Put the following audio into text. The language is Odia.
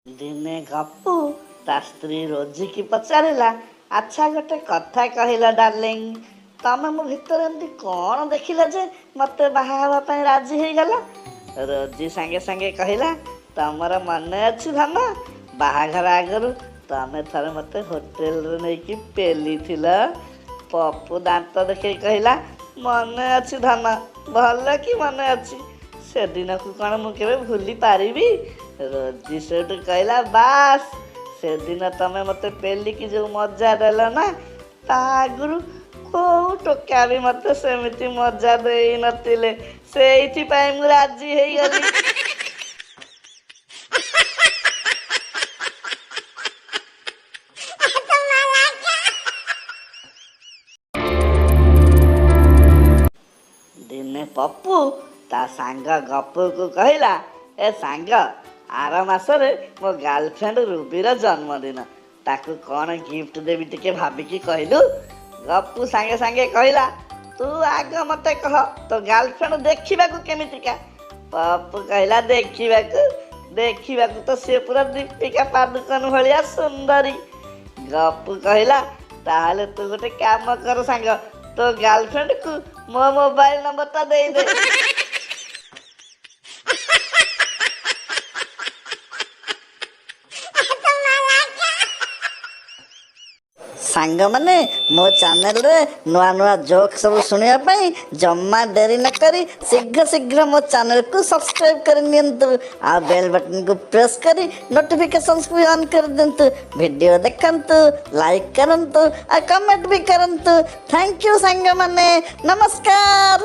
ଦିନେ ଗପୁ ତା ସ୍ତ୍ରୀ ରୋଜି କି ପଚାରିଲା, ଆଚ୍ଛା ଗୋଟେ କଥା କହିଲ ଡାର୍ଲିଂ, ତମେ ମୋ ଭିତରେ ଏମିତି କ'ଣ ଦେଖିଲା ଯେ ମୋତେ ବାହା ହେବା ପାଇଁ ରାଜି ହେଇଗଲା? ରୋଜି ସାଙ୍ଗେ ସାଙ୍ଗେ କହିଲା, ତମର ମନେ ଅଛି ଧନ, ବାହାଘର ଆଗରୁ ତମେ ଥରେ ମୋତେ ହୋଟେଲରେ ନେଇକି ପେଲିଥିଲ? ପପୁ ଦାନ୍ତ ଦେଖେଇ କହିଲା, ମନେ ଅଛି ଧନ, ଭଲ କି ମନେ ଅଛି। ସେଦିନକୁ କ'ଣ ମୁଁ କେବେ ଭୁଲି ପାରିବି? ରୋଜି ସେଠୁ କହିଲା, ବାସ୍, ସେଦିନ ତମେ ମୋତେ ପେଲିକି ଯେଉଁ ମଜା ଦେଲ ନା, ତା ଆଗରୁ କୋଉ ଟୋକା ବି ମୋତେ ସେମିତି ମଜା ଦେଇନଥିଲେ, ସେଇଥିପାଇଁ ମୁଁ ରାଜି ହେଇଗଲି। ଦିନେ ପପୁ ତା ସାଙ୍ଗ ଗପୁକୁ କହିଲା, ଏ ସାଙ୍ଗ, ଆର ମାସରେ ମୋ ଗାର୍ଲଫ୍ରେଣ୍ଡ ରୁବିର ଜନ୍ମଦିନ, ତାକୁ କ'ଣ ଗିଫ୍ଟ ଦେବି ଟିକେ ଭାବିକି କହିଲୁ? ଗପୁ ସାଙ୍ଗେ ସାଙ୍ଗେ କହିଲା, ତୁ ଆଗ ମୋତେ କହ, ତୋ ଗାର୍ଲଫ୍ରେଣ୍ଡ ଦେଖିବାକୁ କେମିତିକା? ପପୁ କହିଲା, ଦେଖିବାକୁ ତ ସିଏ ପୁରା ଦୀପିକା ପାଦୁକୋନ ଭଳିଆ ସୁନ୍ଦରୀ। ଗପୁ କହିଲା, ତାହେଲେ ତୁ ଗୋଟେ କାମ କର ସାଙ୍ଗ, ତୋ ଗାର୍ଲଫ୍ରେଣ୍ଡକୁ ମୋ ମୋବାଇଲ ନମ୍ବରଟା ଦେଇଦେ। ସାଙ୍ଗମାନେ, ମୋ ଚ୍ୟାନେଲରେ ନୂଆ ନୂଆ ଜୋକ୍ ସବୁ ଶୁଣିବା ପାଇଁ ଜମା ଡେରି ନ କରି ଶୀଘ୍ର ମୋ ଚ୍ୟାନେଲକୁ ସବସ୍କ୍ରାଇବ୍ କରି ନିଅନ୍ତୁ। ଆଉ ବେଲ୍ ବଟନକୁ ପ୍ରେସ୍ କରି ନୋଟିଫିକେସନ୍ସ ବି ଅନ୍ କରିଦିଅନ୍ତୁ। ଭିଡ଼ିଓ ଦେଖନ୍ତୁ, ଲାଇକ୍ କରନ୍ତୁ ଆଉ କମେଣ୍ଟ ବି କରନ୍ତୁ। ଥ୍ୟାଙ୍କ ୟୁ ସାଙ୍ଗମାନେ, ନମସ୍କାର।